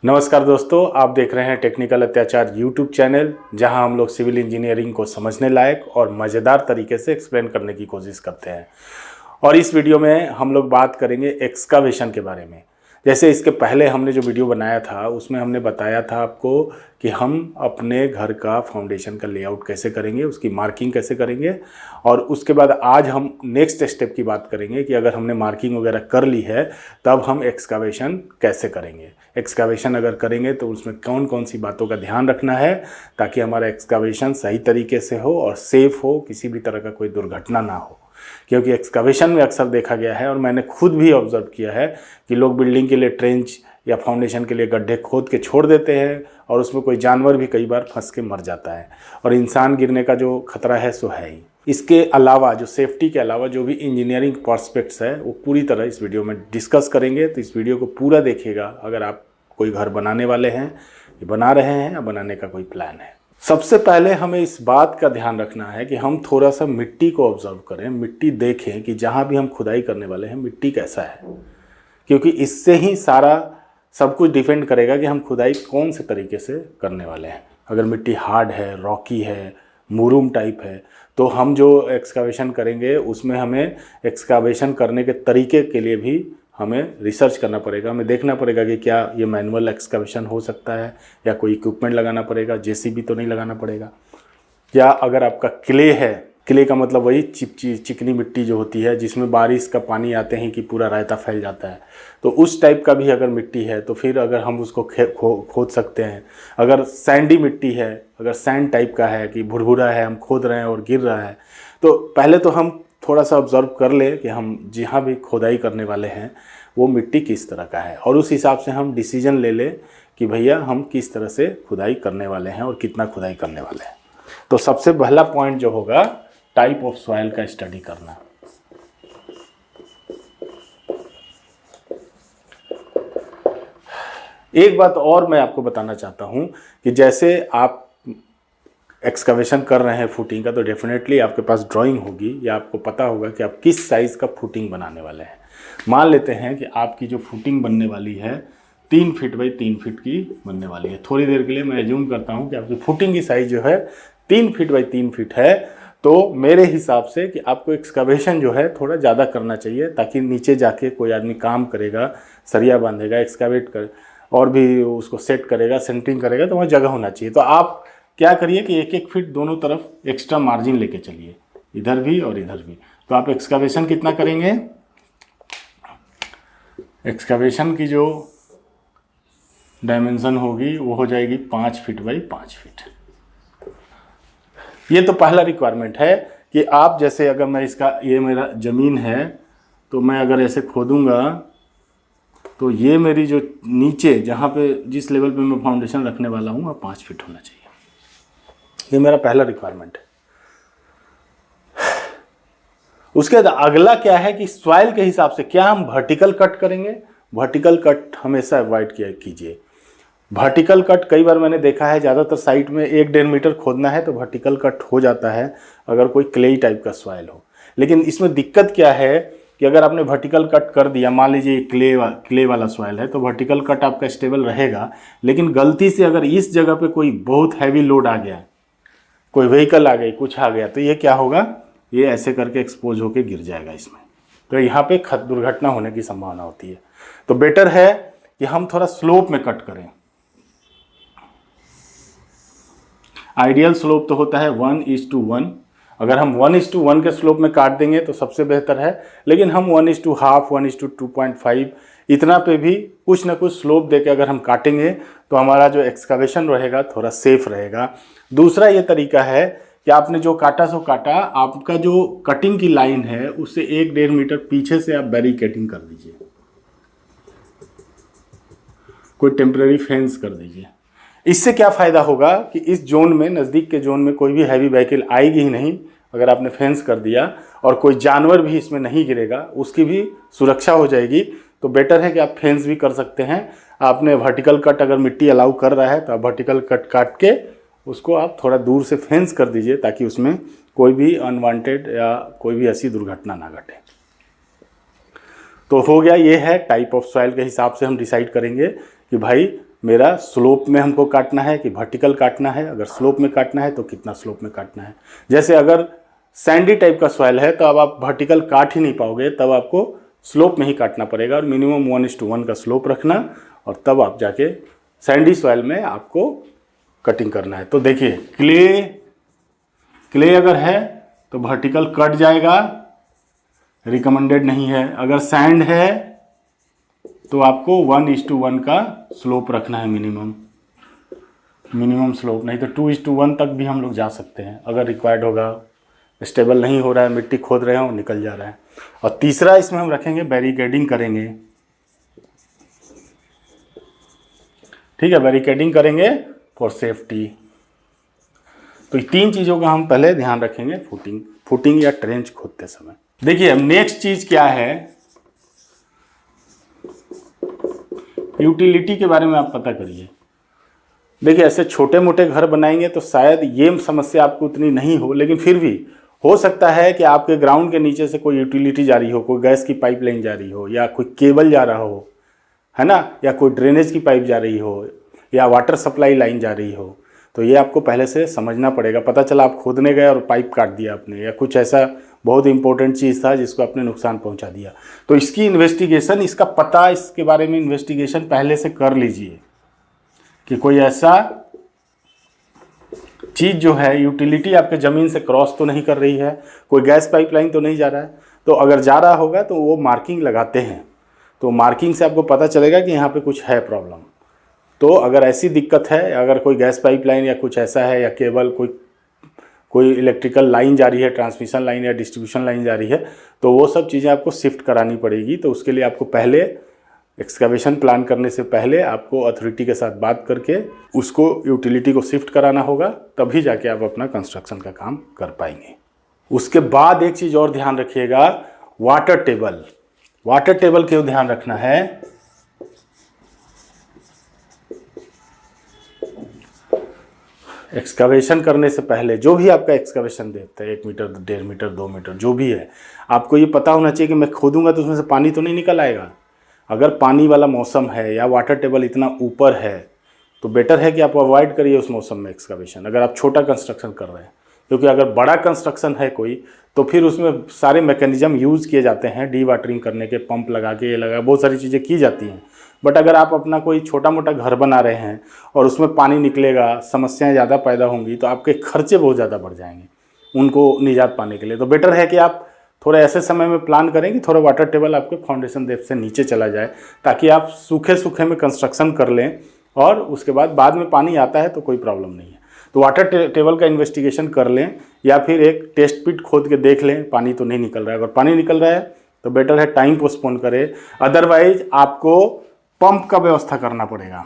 नमस्कार दोस्तों, आप देख रहे हैं टेक्निकल अत्याचार यूट्यूब चैनल, जहां हम लोग सिविल इंजीनियरिंग को समझने लायक और मज़ेदार तरीके से एक्सप्लेन करने की कोशिश करते हैं। और इस वीडियो में हम लोग बात करेंगे एक्सकावेशन के बारे में। जैसे इसके पहले हमने जो वीडियो बनाया था उसमें हमने बताया था आपको कि हम अपने घर का फाउंडेशन का लेआउट कैसे करेंगे, उसकी मार्किंग कैसे करेंगे। और उसके बाद आज हम नेक्स्ट स्टेप की बात करेंगे कि अगर हमने मार्किंग वगैरह कर ली है तब हम एक्सकावेशन कैसे करेंगे। एक्सकावेशन अगर करेंगे तो उसमें कौन कौन सी बातों का ध्यान रखना है ताकि हमारा एक्सकावेशन सही तरीके से हो और सेफ़ हो, किसी भी तरह का कोई दुर्घटना ना हो। क्योंकि एक्सकावेशन में अक्सर देखा गया है और मैंने खुद भी ऑब्जर्व किया है कि लोग बिल्डिंग के लिए ट्रेंच या फाउंडेशन के लिए गड्ढे खोद के छोड़ देते हैं और उसमें कोई जानवर भी कई बार फंस के मर जाता है और इंसान गिरने का जो खतरा है सो है ही। इसके अलावा जो सेफ्टी के अलावा जो भी इंजीनियरिंग पर्सपेक्ट्स है वो पूरी तरह इस वीडियो में डिस्कस करेंगे। तो इस वीडियो को पूरा देखिएगा अगर आप कोई घर बनाने वाले हैं, बना रहे हैं या बनाने का कोई प्लान है। सबसे पहले हमें इस बात का ध्यान रखना है कि हम थोड़ा सा मिट्टी को ऑब्जर्व करें, मिट्टी देखें कि जहाँ भी हम खुदाई करने वाले हैं मिट्टी कैसा है, क्योंकि इससे ही सारा सब कुछ डिपेंड करेगा कि हम खुदाई कौन से तरीके से करने वाले हैं। अगर मिट्टी हार्ड है, रॉकी है, मुरूम टाइप है, तो हम जो एक्सकावेशन करेंगे उसमें हमें एक्सकावेशन करने के तरीके के लिए भी हमें रिसर्च करना पड़ेगा। हमें देखना पड़ेगा कि क्या ये मैनुअल एक्सकावेशन हो सकता है या कोई इक्विपमेंट लगाना पड़ेगा, जेसीबी तो नहीं लगाना पड़ेगा। क्या अगर आपका क्ले है, क्ले का मतलब वही चिकनी मिट्टी जो होती है जिसमें बारिश का पानी आते ही कि पूरा रायता फैल जाता है, तो उस टाइप का भी अगर मिट्टी है तो फिर अगर हम उसको खोद सकते हैं। अगर सैंडी मिट्टी है, अगर सैंड टाइप का है कि भुरभुरा है, हम खोद रहे हैं और गिर रहा है, तो पहले तो हम थोड़ा सा ऑब्जर्व कर ले कि हम जहाँ भी खुदाई करने वाले हैं वो मिट्टी किस तरह का है और उस हिसाब से हम डिसीजन ले लें कि भैया हम किस तरह से खुदाई करने वाले हैं और कितना खुदाई करने वाले हैं। तो सबसे पहला पॉइंट जो होगा, टाइप ऑफ सॉइल का स्टडी करना। एक बात और मैं आपको बताना चाहता हूं कि जैसे आप एक्सकावेशन कर रहे हैं फुटिंग का, तो डेफिनेटली आपके पास ड्राइंग होगी या आपको पता होगा कि आप किस साइज़ का फुटिंग बनाने वाले हैं। मान लेते हैं कि आपकी जो फुटिंग बनने वाली है 3 फीट बाई 3 फीट की बनने वाली है। थोड़ी देर के लिए मैं एज्यूम करता हूं कि आपकी फुटिंग की साइज़ जो है 3 फीट बाई 3 फीट है, तो मेरे हिसाब से कि आपको एक्सकावेशन जो है थोड़ा ज़्यादा करना चाहिए ताकि नीचे जाके कोई आदमी काम करेगा, सरिया बांधेगा, एक्सकावेट कर और भी उसको सेट करेगा, सेंटरिंग करेगा, तो वहाँ जगह होना चाहिए। तो आप क्या करिए कि 1-1 फीट दोनों तरफ एक्स्ट्रा मार्जिन लेके चलिए, इधर भी और इधर भी। तो आप एक्सकावेशन कितना करेंगे, एक्सकावेशन की जो डायमेंशन होगी वो हो जाएगी 5 फीट बाई 5 फीट। ये तो पहला रिक्वायरमेंट है कि आप जैसे अगर मैं इसका, ये मेरा ज़मीन है तो मैं अगर ऐसे खोदूंगा तो ये मेरी जो नीचे जहाँ पे जिस लेवल पे मैं फाउंडेशन रखने वाला हूँ वह 5 फीट होना चाहिए। ये मेरा पहला रिक्वायरमेंट है। उसके बाद अगला क्या है कि सॉइल के हिसाब से क्या हम वर्टिकल कट करेंगे। वर्टिकल कट हमेशा अवॉइड कीजिए। वर्टिकल कट कई बार मैंने देखा है, ज़्यादातर साइट में 1-1.5 मीटर खोदना है तो वर्टिकल कट हो जाता है अगर कोई क्लेई टाइप का सॉइल हो। लेकिन इसमें दिक्कत क्या है कि अगर आपने वर्टिकल कट कर दिया, मान लीजिए क्ले वाला सॉइल है, तो वर्टिकल कट आपका स्टेबल रहेगा, लेकिन गलती से अगर इस जगह पे कोई बहुत हैवी लोड आ गया, कोई व्हीकल आ गई, कुछ आ गया, तो ये क्या होगा, ये ऐसे करके एक्सपोज होके गिर जाएगा इसमें, तो यहाँ पे दुर्घटना होने की संभावना होती है। तो बेटर है कि हम थोड़ा स्लोप में कट करें। आइडियल स्लोप तो होता है 1:1। अगर हम 1:1 के स्लोप में काट देंगे तो सबसे बेहतर है, लेकिन हम 1:2.5, 1:2.5 इतना पे भी कुछ ना कुछ स्लोप देके अगर हम काटेंगे तो हमारा जो एक्सकावेशन रहेगा थोड़ा सेफ रहेगा। दूसरा ये तरीका है कि आपने जो काटा सो काटा, आपका जो कटिंग की लाइन है उससे 1-1.5 मीटर पीछे से आप बैरिकेडिंग कर दीजिए, कोई टेम्परेरी फेंस कर दीजिए। इससे क्या फ़ायदा होगा कि इस जोन में, नज़दीक के जोन में कोई भी हैवी व्हीकल आएगी ही नहीं अगर आपने फेंस कर दिया, और कोई जानवर भी इसमें नहीं गिरेगा, उसकी भी सुरक्षा हो जाएगी। तो बेटर है कि आप फेंस भी कर सकते हैं। आपने वर्टिकल कट अगर मिट्टी अलाउ कर रहा है तो आप वर्टिकल कट काट के उसको आप थोड़ा दूर से फेंस कर दीजिए ताकि उसमें कोई भी अनवांटेड या कोई भी ऐसी दुर्घटना ना घटे। तो हो गया, ये है टाइप ऑफ सॉइल के हिसाब से हम डिसाइड करेंगे कि भाई मेरा स्लोप में हमको काटना है कि वर्टिकल काटना है। अगर स्लोप में काटना है तो कितना स्लोप में काटना है। जैसे अगर सैंडी टाइप का सॉइल है तो अब आप वर्टिकल काट ही नहीं पाओगे, तब आपको स्लोप में ही काटना पड़ेगा और मिनिमम 1:1 का स्लोप रखना, और तब आप जाके सैंडी सॉइल में आपको कटिंग करना है। तो देखिए क्ले अगर है तो वर्टिकल कट जाएगा, रिकमेंडेड नहीं है। अगर सैंड है तो आपको 1:1 का स्लोप रखना है, मिनिमम स्लोप, नहीं तो 2:1 तक भी हम लोग जा सकते हैं अगर रिक्वायर्ड होगा। स्टेबल नहीं हो रहा है, मिट्टी खोद रहे हो निकल जा रहा है। और तीसरा इसमें हम रखेंगे बैरिकेडिंग करेंगे। ठीक है, बैरिकेडिंग करेंगे फॉर सेफ्टी। तो 3 चीज़ों का हम पहले ध्यान रखेंगे फुटिंग या ट्रेंच खोदते समय। देखिए अब नेक्स्ट चीज़ क्या है, यूटिलिटी के बारे में आप पता करिए। देखिए ऐसे छोटे मोटे घर बनाएंगे तो शायद ये समस्या आपको उतनी नहीं हो, लेकिन फिर भी हो सकता है कि आपके ग्राउंड के नीचे से कोई यूटिलिटी जा रही हो, कोई गैस की पाइपलाइन जा रही हो, या कोई केबल जा रहा हो, है ना, या कोई ड्रेनेज की पाइप जा रही हो, या वाटर सप्लाई लाइन जा रही हो। तो ये आपको पहले से समझना पड़ेगा। पता चला आप खोदने गए और पाइप काट दिया आपने, या कुछ ऐसा बहुत इंपॉर्टेंट चीज़ था जिसको आपने नुकसान पहुंचा दिया, तो इसकी इन्वेस्टिगेशन, इसका पता, इसके बारे में इन्वेस्टिगेशन पहले से कर लीजिए कि कोई ऐसा चीज़ जो है यूटिलिटी आपके ज़मीन से क्रॉस तो नहीं कर रही है, कोई गैस पाइपलाइन तो नहीं जा रहा है। तो अगर जा रहा होगा तो वो मार्किंग लगाते हैं, तो मार्किंग से आपको पता चलेगा कि यहाँ पे कुछ है प्रॉब्लम। तो अगर ऐसी दिक्कत है, अगर कोई गैस पाइपलाइन या कुछ ऐसा है, या केबल कोई इलेक्ट्रिकल लाइन जा रही है, ट्रांसमिशन लाइन या डिस्ट्रीब्यूशन लाइन जा रही है, तो वो सब चीज़ें आपको शिफ्ट करानी पड़ेगी। तो उसके लिए आपको पहले एक्सकवेशन प्लान करने से पहले आपको अथॉरिटी के साथ बात करके उसको यूटिलिटी को शिफ्ट कराना होगा, तभी जाके आप अपना कंस्ट्रक्शन का काम कर पाएंगे। उसके बाद एक चीज़ और ध्यान रखिएगा, वाटर टेबल क्यों ध्यान रखना है। एक्सकवेशन करने से पहले जो भी आपका एक्सकवेशन देखते हैं, 1 मीटर, 1.5 मीटर, 2 मीटर, जो भी है, आपको ये पता होना चाहिए कि मैं खोदूंगा तो उसमें से पानी तो नहीं निकल आएगा। अगर पानी वाला मौसम है या वाटर टेबल इतना ऊपर है तो बेटर है कि आप अवॉइड करिए उस मौसम में एक्सकवेशन, अगर आप छोटा कंस्ट्रक्शन कर रहे हैं। क्योंकि अगर बड़ा कंस्ट्रक्शन है कोई, तो फिर उसमें सारे मैकेनिज्म यूज़ किए जाते हैं, डी वाटरिंग करने के, पंप लगा के, ये लगा, बहुत सारी चीज़ें की जाती हैं। बट अगर आप अपना कोई छोटा मोटा घर बना रहे हैं और उसमें पानी निकलेगा, समस्याएं ज़्यादा पैदा होंगी, तो आपके खर्चे बहुत ज़्यादा बढ़ जाएंगे उनको निजात पाने के लिए। तो बेटर है कि आप थोड़ा ऐसे समय में प्लान करें कि थोड़ा वाटर टेबल आपके फाउंडेशन डेप्थ से नीचे चला जाए, ताकि आप सूखे में कंस्ट्रक्शन कर लें और उसके बाद में पानी आता है तो कोई प्रॉब्लम नहीं है। तो वाटर टेबल का इन्वेस्टिगेशन कर लें, या फिर एक टेस्ट पिट खोद के देख लें पानी तो नहीं निकल रहा है। अगर पानी निकल रहा है तो बेटर है टाइम पोस्टपोन करें, अदरवाइज आपको पंप का व्यवस्था करना पड़ेगा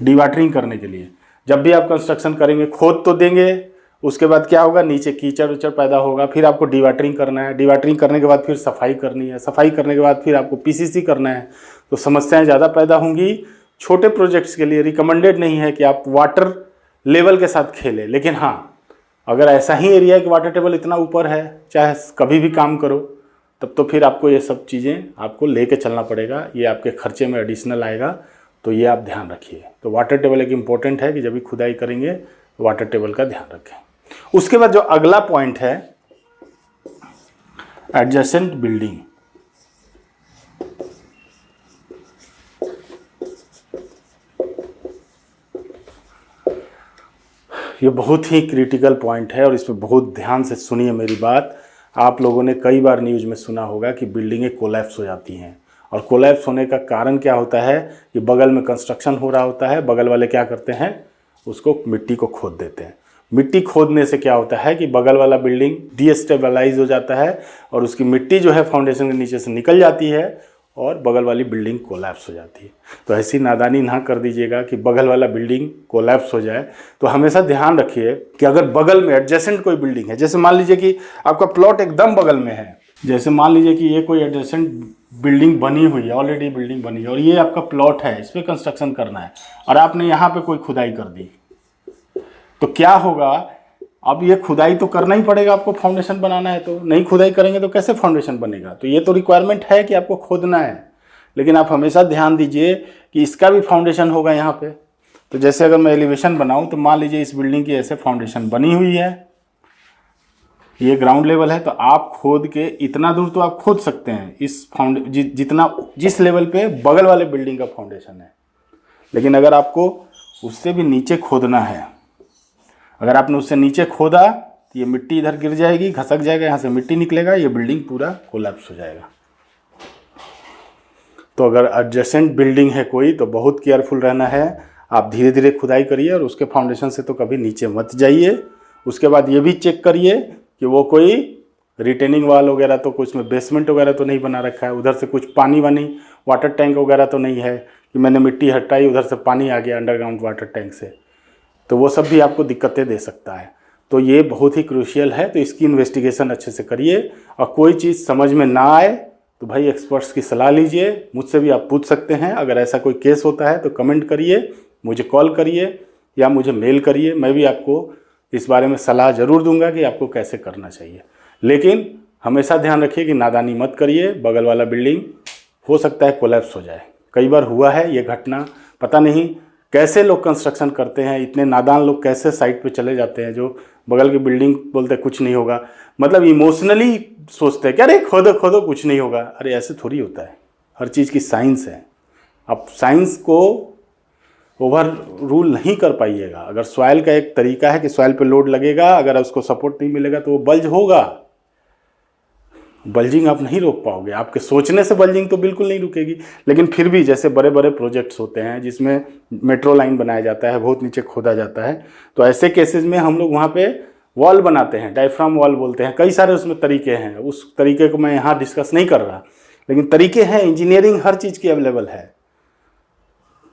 डीवाटरिंग करने के लिए। जब भी आप कंस्ट्रक्शन करेंगे, खोद तो देंगे, उसके बाद क्या होगा, नीचे कीचड़ उचड़ पैदा होगा, फिर आपको डीवाटरिंग करना है, डीवाटरिंग करने के बाद फिर सफाई करनी है, सफाई करने के बाद फिर आपको पीसीसी करना है, तो समस्याएं ज़्यादा पैदा होंगी। छोटे प्रोजेक्ट्स के लिए रिकमेंडेड नहीं है कि आप वाटर लेवल के साथ खेलें, लेकिन हाँ, अगर ऐसा ही एरिया है कि वाटर टेबल इतना ऊपर है, चाहे कभी भी काम करो, तब तो फिर आपको ये सब चीज़ें आपको लेके चलना पड़ेगा, ये आपके खर्चे में एडिशनल आएगा, तो ये आप ध्यान रखिए। तो वाटर टेबल एक इम्पोर्टेंट है कि जब भी खुदाई करेंगे तो वाटर टेबल का ध्यान रखें। उसके बाद जो अगला पॉइंट है, एडजेसेंट बिल्डिंग। ये बहुत ही क्रिटिकल पॉइंट है और इसमें बहुत ध्यान से सुनिए मेरी बात। आप लोगों ने कई बार न्यूज़ में सुना होगा कि बिल्डिंगें कोलैप्स हो जाती हैं, और कोलैप्स होने का कारण क्या होता है कि बगल में कंस्ट्रक्शन हो रहा होता है, बगल वाले क्या करते हैं, उसको मिट्टी को खोद देते हैं। मिट्टी खोदने से क्या होता है कि बगल वाला बिल्डिंग डीस्टेबलाइज हो जाता है और उसकी मिट्टी जो है फाउंडेशन के नीचे से निकल जाती है और बगल वाली बिल्डिंग कोलैप्स हो जाती है। तो ऐसी नादानी ना कर दीजिएगा कि बगल वाला बिल्डिंग कोलैप्स हो जाए। तो हमेशा ध्यान रखिए कि अगर बगल में एडजेसेंट कोई बिल्डिंग है, जैसे मान लीजिए कि आपका प्लॉट एकदम बगल में है, जैसे मान लीजिए कि ये कोई एडजेसेंट बिल्डिंग बनी हुई है, ऑलरेडी बिल्डिंग बनी है और ये आपका प्लॉट है, इस पर कंस्ट्रक्शन करना है, और आपने यहाँ पे कोई खुदाई कर दी, तो क्या होगा, अब ये खुदाई तो करना ही पड़ेगा आपको, फाउंडेशन बनाना है। तो नहीं खुदाई करेंगे तो कैसे फाउंडेशन बनेगा। तो ये तो रिक्वायरमेंट है कि आपको खोदना है, लेकिन आप हमेशा ध्यान दीजिए कि इसका भी फाउंडेशन होगा यहाँ पे। तो जैसे अगर मैं एलिवेशन बनाऊँ तो मान लीजिए इस बिल्डिंग की ऐसे फाउंडेशन बनी हुई है, ये ग्राउंड लेवल है, तो आप खोद के इतना दूर तो आप खोद सकते हैं इस जितना जिस लेवल पे बगल वाले बिल्डिंग का फाउंडेशन है। लेकिन अगर आपको उससे भी नीचे खोदना है, अगर आपने उससे नीचे खोदा तो ये मिट्टी इधर गिर जाएगी, खसक जाएगा, यहाँ से मिट्टी निकलेगा, ये बिल्डिंग पूरा कोलैप्स हो जाएगा। तो अगर एडजेसेंट बिल्डिंग है कोई तो बहुत केयरफुल रहना है। आप धीरे धीरे खुदाई करिए और उसके फाउंडेशन से तो कभी नीचे मत जाइए। उसके बाद ये भी चेक करिए कि वो कोई रिटेनिंग वाल वगैरह तो कुछ में बेसमेंट वगैरह तो नहीं बना रखा है, उधर से कुछ पानी वानी वाटर टैंक वगैरह तो नहीं है कि मैंने मिट्टी हटाई उधर से पानी आ गया अंडरग्राउंड वाटर टैंक से, तो वो सब भी आपको दिक्कतें दे सकता है। तो ये बहुत ही क्रूशियल है, तो इसकी इन्वेस्टिगेशन अच्छे से करिए। और कोई चीज़ समझ में ना आए तो भाई एक्सपर्ट्स की सलाह लीजिए, मुझसे भी आप पूछ सकते हैं। अगर ऐसा कोई केस होता है तो कमेंट करिए, मुझे कॉल करिए या मुझे मेल करिए, मैं भी आपको इस बारे में सलाह ज़रूर दूंगा कि आपको कैसे करना चाहिए। लेकिन हमेशा ध्यान रखिए कि नादानी मत करिए, बगल वाला बिल्डिंग हो सकता है कोलैप्स हो जाए। कई बार हुआ है ये घटना, पता नहीं कैसे लोग कंस्ट्रक्शन करते हैं, इतने नादान लोग कैसे साइट पे चले जाते हैं जो बगल की बिल्डिंग बोलते कुछ नहीं होगा, मतलब इमोशनली सोचते हैं कि अरे खोदो खोदो कुछ नहीं होगा। अरे ऐसे थोड़ी होता है, हर चीज़ की साइंस है। आप साइंस को ओवर रूल नहीं कर पाइएगा। अगर सॉइल का एक तरीका है कि सॉइल पे लोड लगेगा, अगर उसको सपोर्ट नहीं मिलेगा तो वो बल्ज होगा। बल्जिंग आप नहीं रोक पाओगे, आपके सोचने से बल्जिंग तो बिल्कुल नहीं रुकेगी। लेकिन फिर भी जैसे बड़े बड़े प्रोजेक्ट्स होते हैं जिसमें मेट्रो लाइन बनाया जाता है, बहुत नीचे खोदा जाता है, तो ऐसे केसेस में हम लोग वहाँ पे वॉल बनाते हैं, डायफ्राम वॉल बोलते हैं। कई सारे उसमें तरीके हैं, उस तरीके को मैं यहाँ डिस्कस नहीं कर रहा, लेकिन तरीके हैं। इंजीनियरिंग हर चीज़ की अवेलेबल है,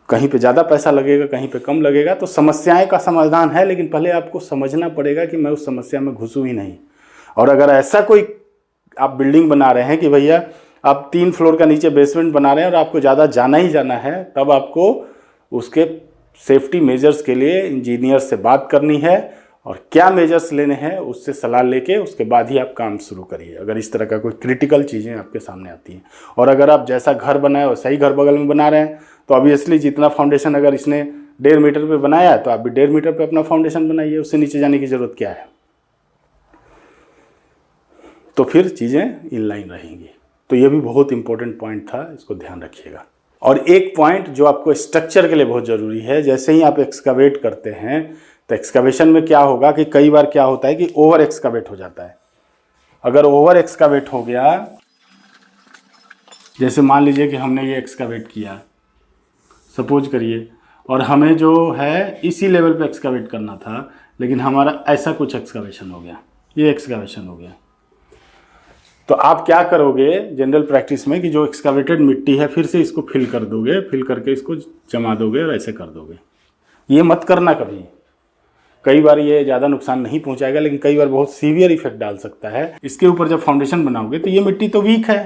कहीं पे ज़्यादा पैसा लगेगा, कहीं पे कम लगेगा, तो समस्याएं का समाधान है। लेकिन पहले आपको समझना पड़ेगा कि मैं उस समस्या में घुसूँ ही नहीं। और अगर ऐसा कोई आप बिल्डिंग बना रहे हैं कि भैया आप 3 फ्लोर का नीचे बेसमेंट बना रहे हैं और आपको ज़्यादा जाना ही जाना है, तब आपको उसके सेफ्टी मेजर्स के लिए इंजीनियर से बात करनी है और क्या मेजर्स लेने हैं उससे सलाह लेके उसके बाद ही आप काम शुरू करिए, अगर इस तरह का कोई क्रिटिकल चीज़ें आपके सामने आती हैं। और अगर आप जैसा घर बनाए वैसा ही घर बगल में बना रहे हैं तो ऑब्वियसली जितना फाउंडेशन अगर इसने 1.5 मीटर पे बनाया है तो आप भी 1.5 मीटर पे अपना फाउंडेशन बनाइए, उससे नीचे जाने की ज़रूरत क्या है। तो फिर चीज़ें इनलाइन रहेंगी। तो ये भी बहुत इंपॉर्टेंट पॉइंट था, इसको ध्यान रखिएगा। और एक पॉइंट जो आपको स्ट्रक्चर के लिए बहुत ज़रूरी है, जैसे ही आप एक्सकावेट करते हैं तो एक्सकावेशन में क्या होगा कि कई बार क्या होता है कि ओवर एक्सकावेट हो जाता है। अगर ओवर एक्सकावेट हो गया, जैसे मान लीजिए कि हमने ये एक्सकावेट किया, सपोज करिए, और हमें जो है इसी लेवल पे एक्सकावेट करना था, लेकिन हमारा ऐसा कुछ एक्सकावेशन हो गया, ये एक्सकावेशन हो गया, तो आप क्या करोगे जनरल प्रैक्टिस में कि जो एक्सकावेटेड मिट्टी है फिर से इसको फिल कर दोगे, फिल करके इसको जमा दोगे और ऐसे कर दोगे। ये मत करना कभी। कई बार ये ज़्यादा नुकसान नहीं पहुंचाएगा, लेकिन कई बार बहुत सीवियर इफेक्ट डाल सकता है। इसके ऊपर जब फाउंडेशन बनाओगे तो ये मिट्टी तो वीक है,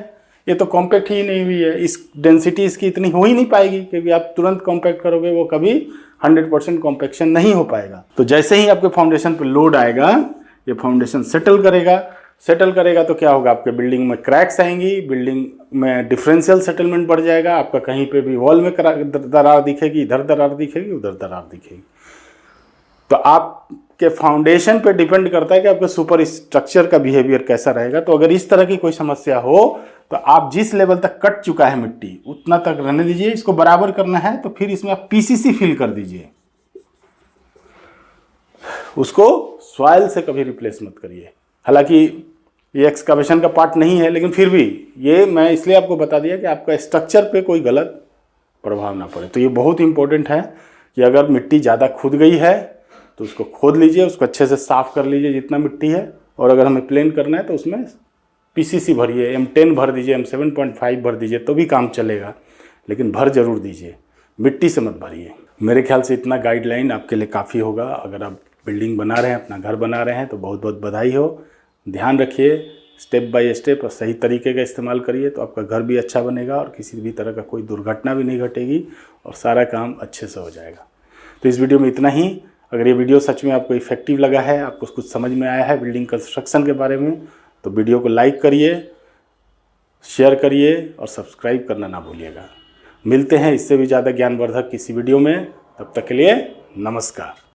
ये तो कॉम्पैक्ट ही नहीं हुई है, इस डेंसिटी इसकी इतनी हो ही नहीं पाएगी, क्योंकि आप तुरंत कॉम्पैक्ट करोगे वो कभी 100% कॉम्पैक्शन नहीं हो पाएगा। तो जैसे ही आपके फाउंडेशन पर लोड आएगा, ये फाउंडेशन सेटल करेगा तो क्या होगा, आपके बिल्डिंग में क्रैक्स आएंगी, बिल्डिंग में डिफरेंशियल सेटलमेंट बढ़ जाएगा, आपका कहीं पे भी वॉल में दरार दिखेगी, इधर दरार दिखेगी, उधर दरार दिखेगी। तो आपके फाउंडेशन पे डिपेंड करता है कि आपके सुपर स्ट्रक्चर का बिहेवियर कैसा रहेगा। तो अगर इस तरह की कोई समस्या हो तो आप जिस लेवल तक कट चुका है मिट्टी उतना तक रहने दीजिए। इसको बराबर करना है तो फिर इसमें आप पीसीसी फिल कर दीजिए, उसको सॉइल से कभी रिप्लेस मत करिए। हालांकि ये एक्सकावेशन का पार्ट नहीं है, लेकिन फिर भी ये मैं इसलिए आपको बता दिया कि आपका स्ट्रक्चर पे कोई गलत प्रभाव ना पड़े। तो ये बहुत इंपॉर्टेंट है कि अगर मिट्टी ज़्यादा खुद गई है तो उसको खोद लीजिए, उसको अच्छे से साफ़ कर लीजिए जितना मिट्टी है, और अगर हमें प्लेन करना है तो उसमें पीसीसी भरिए, M10 भर दीजिए, M7.5 भर दीजिए तो भी काम चलेगा, लेकिन भर जरूर दीजिए, मिट्टी से मत भरिए। मेरे ख्याल से इतना गाइडलाइन आपके लिए काफ़ी होगा। अगर आप बिल्डिंग बना रहे हैं, अपना घर बना रहे हैं, तो बहुत बहुत बधाई हो। ध्यान रखिए, स्टेप बाय स्टेप और सही तरीके का इस्तेमाल करिए तो आपका घर भी अच्छा बनेगा और किसी भी तरह का कोई दुर्घटना भी नहीं घटेगी और सारा काम अच्छे से हो जाएगा। तो इस वीडियो में इतना ही। अगर ये वीडियो सच में आपको इफेक्टिव लगा है, आपको कुछ समझ में आया है बिल्डिंग कंस्ट्रक्शन के बारे में, तो वीडियो को लाइक करिए, शेयर करिए और सब्सक्राइब करना ना भूलिएगा। मिलते हैं इससे भी ज़्यादा ज्ञानवर्धक किसी वीडियो में, तब तक के लिए नमस्कार।